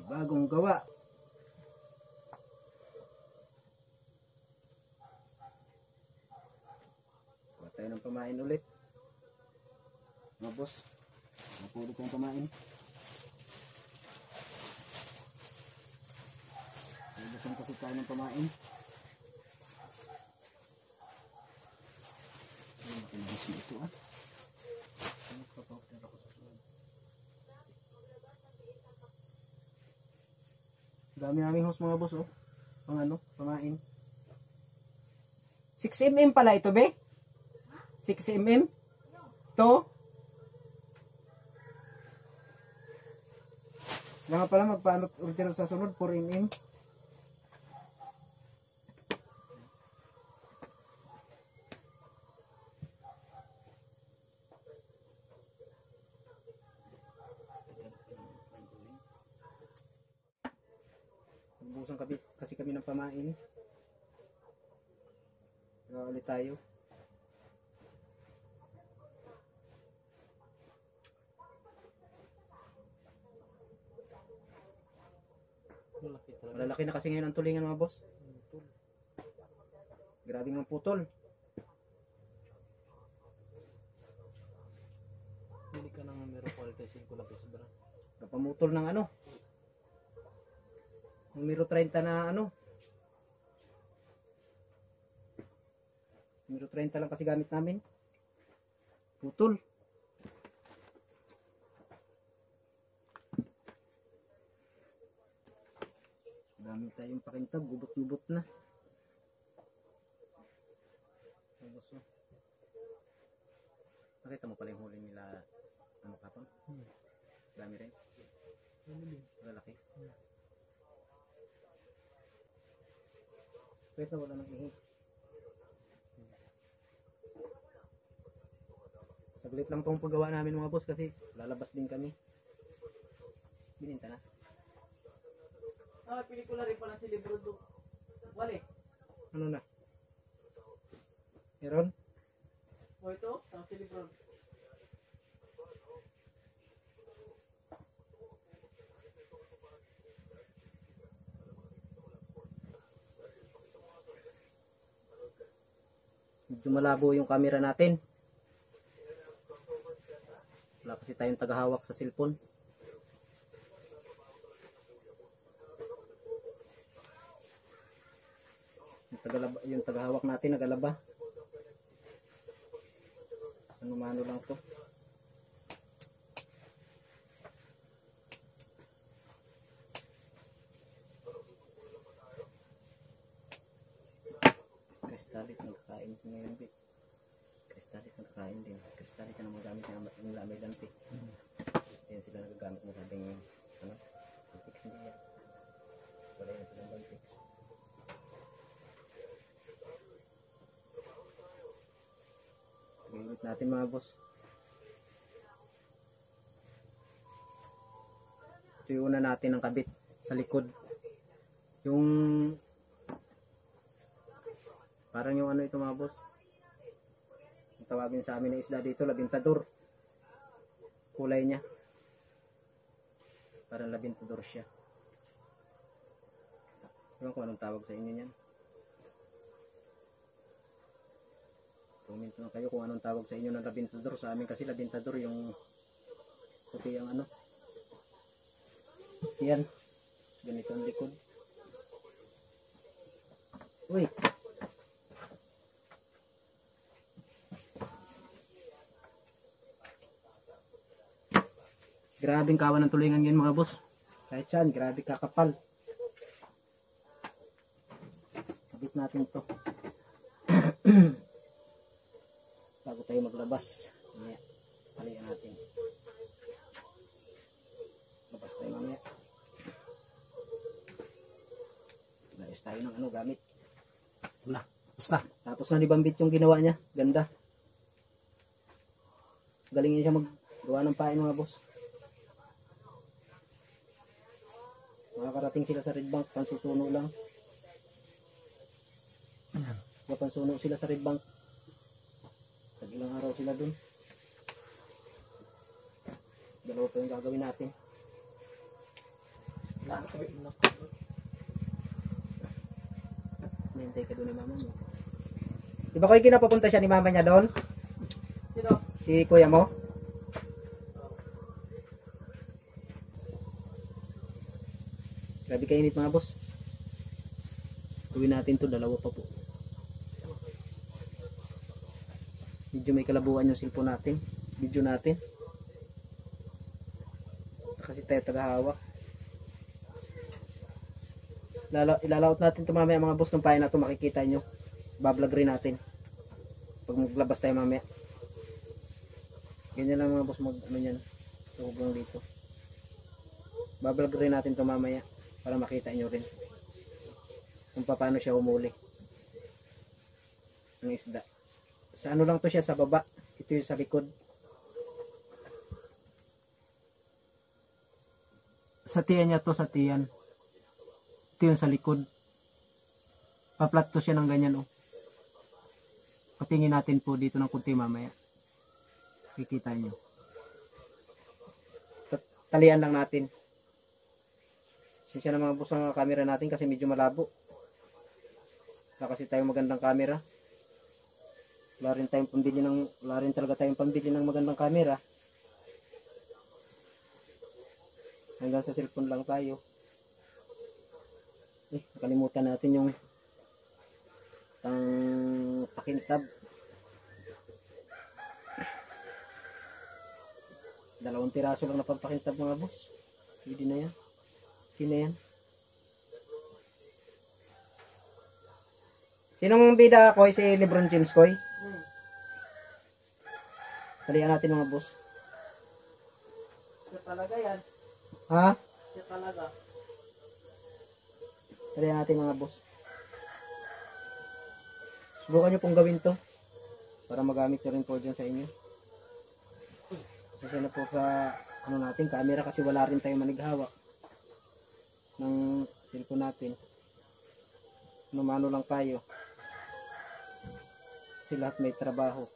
bagong gawa. Kuha tayo ng pamain ulit. Mga boss, napulot ng pamain. Nabusan kasi tayo ng pamain. Makinabos na ito Dami naming hose mga boss Pang pamain. 6mm pala ito be? 6mm? Ito? Nga pala magpa-order sa sunod 4mm. Bubusan kasi kami ng pamain. Gawa ulit tayo. Malalaki na kasi ngayon ang tulingan mga boss. Grabe ng putol. Bili ka ng numero 45 lapis bra. Kapamutol ng numero 30 na numero 30 lang kasi gamit namin. Putol. Dami tayong pakintab, gubot-gubot na. Nakita mo pala yung huli nila kapon? Dami rin. Lalaki. Pwede wala nang ihi. Saglit lang tong paggawa namin mga boss kasi lalabas din kami. Bininta na. Pelikula rin pala si Libro do. Wali. Ano na? Meron? O ito, ang si Libro. Medyo malabo yung camera natin. Wala kasi tayong tagahawak sa cellphone. Yung tagahawak natin nagalaba. Ano-mano lang to. Kristalit nagkakain ko ngayon bit. Kristalit nagkakain din. Kristalit na magamit ng lamay lantik. Yan sila nagagamit ng sabing lantik niya. Wala yan silang lantik. Gamit natin mga boss. Ito yung una natin ang kabit sa likod. Yung parang yung ito mga boss. Ang tawagin sa amin ng isda dito, labintador. Kulay niya. Parang labintador siya. Ewan ko anong tawag sa inyo niyan. Comment lang kayo kung anong tawag sa inyo ng labintador. Sa amin kasi labintador yung puti ang yan. Ganito ang likod. Uy. Grabing kawan ng tulingan yun mga boss. Kahit saan, grabe kakapal. Kabit natin to. Bago tayo maglabas. Palihan natin. Labas tayo mamaya. Layos tayo ng gamit. Wala. Basta. Tapos na ni Bambit yung ginawa niya. Ganda. Galing niya siya maggawa ng pain mga boss. Makakarating sila sa Red Bank. Pansusuno lang. Pansuno sila sa Red Bank. Tag ilang araw sila dun. Dalawa pa yung gagawin natin. Hintay ka doon ni mama mo. Di ba Koy, kinapapunta siya ni mama niya doon? Sino? Si kuya mo? Grabe kainit mga boss. Gawin natin to, dalawa pa po. Medyo may kalabuan yung cellphone natin. Video natin. Kasi tayo tagahawak. Ilalaot natin ito mamaya mga boss. Nung pahay na ito makikita nyo. Bablog rin natin. Pag maglabas tayo mamaya. Ganyan lang mga boss mag ano yan. Tuhugang dito. Bablog rin natin ito mamaya. Para makita nyo rin. Kung paano siya umuli. Ng isda. Sa ano lang to siya sa baba. Ito yung sa likod. Sa tiyan niya to, sa tiyan. Ito yung sa likod. Paplat to siya ng ganyan oh. Patingin natin po dito ng kunti mamaya. Kikita nyo. Talian lang natin. Siya na mga boss ang camera natin kasi medyo malabo. Wala kasi tayong magandang camera. Wala rin talaga tayong pambili ng magandang camera. Hanggang sa cellphone lang tayo. Nakalimutan natin yung pakintab. 2 piraso lang na pampakintab mga boss. Pwede na yan. Sino yan? Sinong bida Koy? Si Lebron James Koy? Talian natin mga boss. Siya talaga yan. Ha? Siya talaga. Talian natin mga boss. Subukan nyo pong gawin to. Para magamit nyo rin po dyan sa inyo. Kasi na po sa ano natin, camera kasi wala rin tayong manighawak ng cellphone natin. Numano lang tayo. Kasi lahat may trabaho.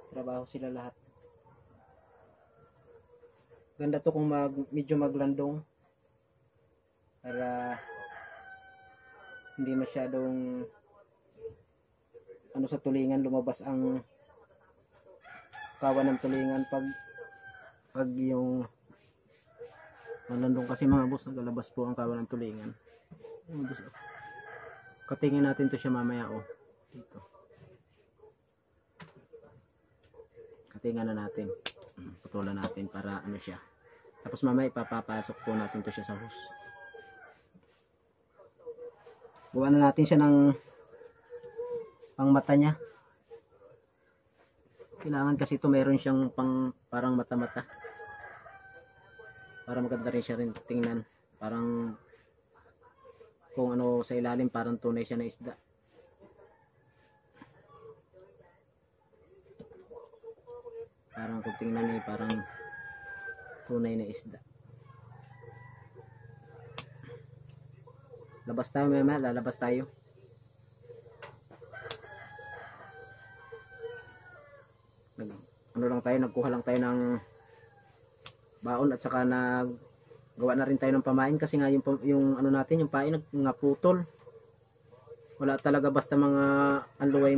Trabaho sila lahat. Ganda to kung medyo maglandong. Para hindi masyadong ano sa tulingan lumabas ang kawan ng tulingan pag yung malandong kasi mga boss, naglalabas po ang kawan ng tulingan. Katingin natin to siya mamaya oh. Dito. Katingan na natin. Putulan natin para ano siya. Tapos mamaya ipapapasok po natin to siya sa hose. Buwan na natin siya ng pang mata niya. Kailangan kasi ito meron siyang parang mata-mata. Para maganda rin siya rin tingnan. Parang kung ano sa ilalim parang tunay siya na isda. Parang kung tingnan parang tunay na isda. Labas tayo mamaya, lalabas tayo. Ano lang tayo, nagkuha lang tayo ng baon at saka gawa na rin tayo ng pamain kasi nga yung ano natin, yung pain nga putol. Wala talaga basta mga anluway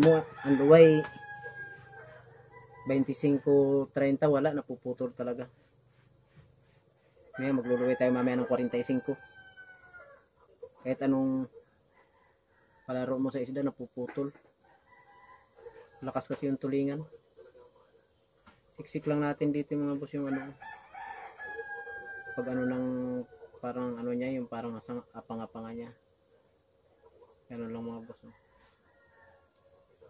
25-30 wala, napuputol talaga. Ngayon magluluway tayo mamaya ng 45. Kahit anong palaro mo sa isda napuputol. Lakas kasi yung tulingan. Siksik lang natin dito yung mga boss yung ano. Pag ano ng parang ano niya, yung parang apang-apanga niya. Ganun lang mga boss.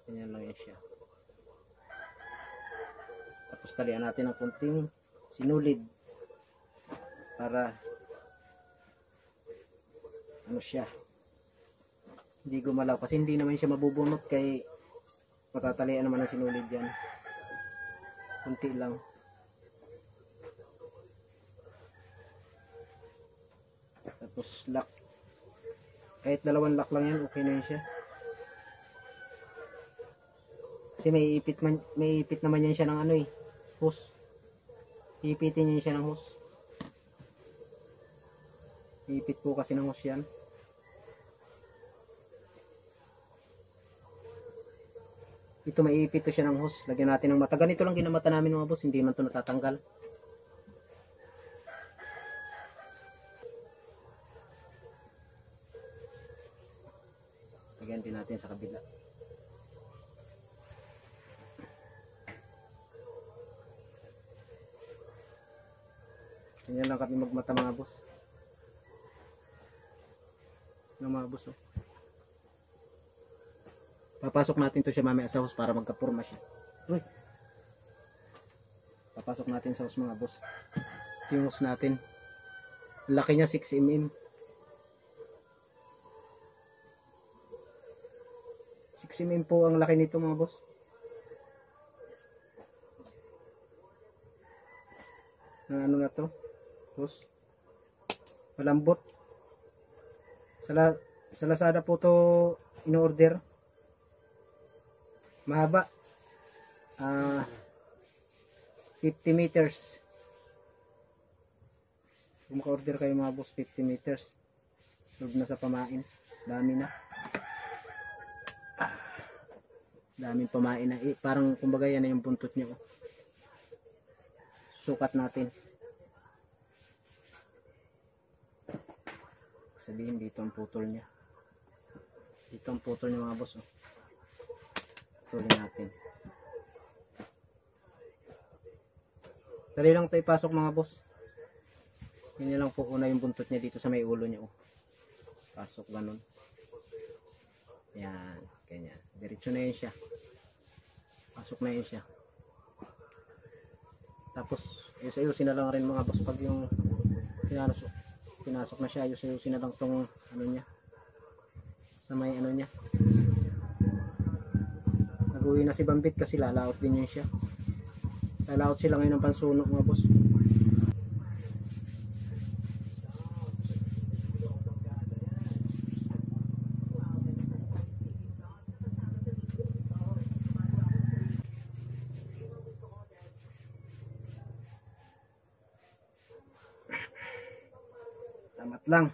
Ganyan lang yan siya. Tapos talian natin ng kunting sinulid para ano siya, hindi gumalaw kasi hindi naman siya mabubunot kay matatalian naman ang sinulid yan. Kunti lang. Tapos lock, kahit 2 lock lang yan, okay na yan siya. Kasi may ipit naman yan siya ng ano hose. Iipitin niya siya ng hose. Iipit po kasi ng hose yan. Ito maiipit to siya ng hose. Lagyan natin ng mata. Ganito lang ginamata namin mga boss. Hindi man to natatanggal. Lagyan din natin sa kabila. Ganyan lang kami magmata mga boss. Ng mga boss, oh. Papasok natin to siya mamaya sa hose para magka-forma siya. Uy. Papasok natin sa hose mga boss. Ito yung hose natin. Laki niya 6 mm. 6 mm po ang laki nito mga boss. Ano na to? Hose. Malambot. Sa Lazada po to in-order. Mahaba. 50 meters. Kung maka-order kayo mga boss, 50 meters. Lug na sa pamain. Dami na. Daming pamain na. Parang kumbaga yan na yung buntot nyo. Sukat natin. Sabihin dito ang putol niya. Dito ang putol niya mga boss. Oh. Putulin natin. Dali lang ito ipasok mga boss. Yun lang po una yung buntot niya dito sa may ulo niya. Oh. Pasok ganun. Yan. Ganyan. Diretso na yun siya. Pasok na yun siya. Tapos ayos-ayusin na lang rin mga boss pag yung pinasok na siya. Ayos-ayusin na lang tong ano niya. Sa may ano niya. Nag-uwi na si Bambit kasi lalaot din yun siya. Lalaot sila ngayon ng pansuno mga boss. Tamat lang.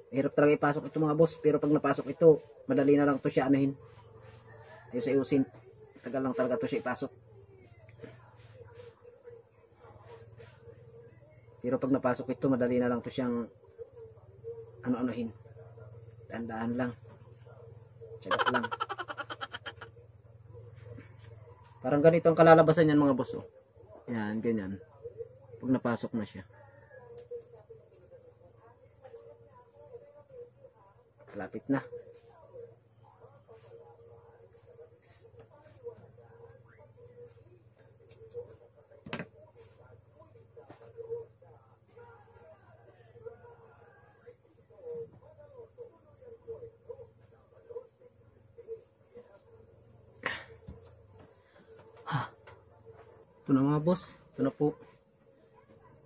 Hirap talaga ipasok ito mga boss. Pero pag napasok ito, madali na lang ito siya anuhin. Ayos-ayusin. Tagal lang talaga ito siya ipasok. Pero pag napasok ito, madali na lang ito siyang ano-anuhin. Daan-daan lang. Tsagat lang. Parang ganito ang kalalabasan yan mga boss. Oh. Yan, ganyan. Pag napasok na siya. Lapit na. Ito na mga boss. Ito na po.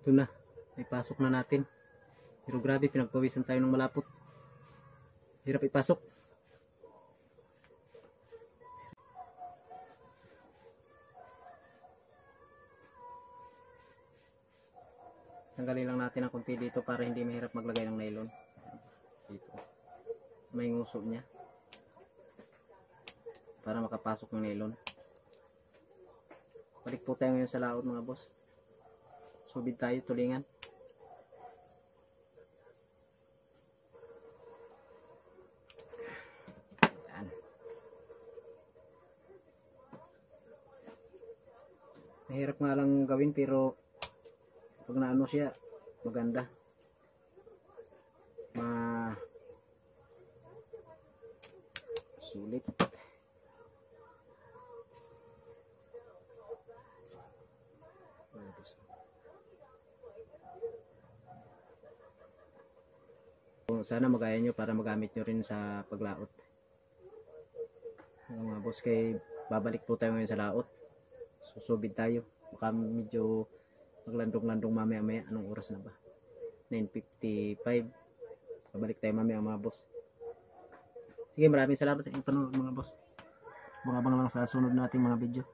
Ito na. May pasok na natin. Pero grabe, pinagpawisan tayo ng malapot. Hirap ipasok. Tanggalin lang natin ang konti dito para hindi mahirap maglagay ng nylon. Dito. May nguso niya. Para makapasok ng nylon. Balik po tayo ngayon sa laot mga boss. Subid tayo, tulingan. Yan. Mahirap nga lang gawin pero pag naano siya, maganda. Sulit. Sana magaya nyo para magamit nyo rin sa paglaot. Mga boss, kay babalik po tayo ngayon sa laot. Susubid tayo. Baka medyo maglandong-landong mamaya-maya. Anong oras na ba? 9:55. Babalik tayo mamaya mga boss. Sige, maraming salamat sa inyong panonood mga boss. Abang-abang lang sa sunod nating mga video.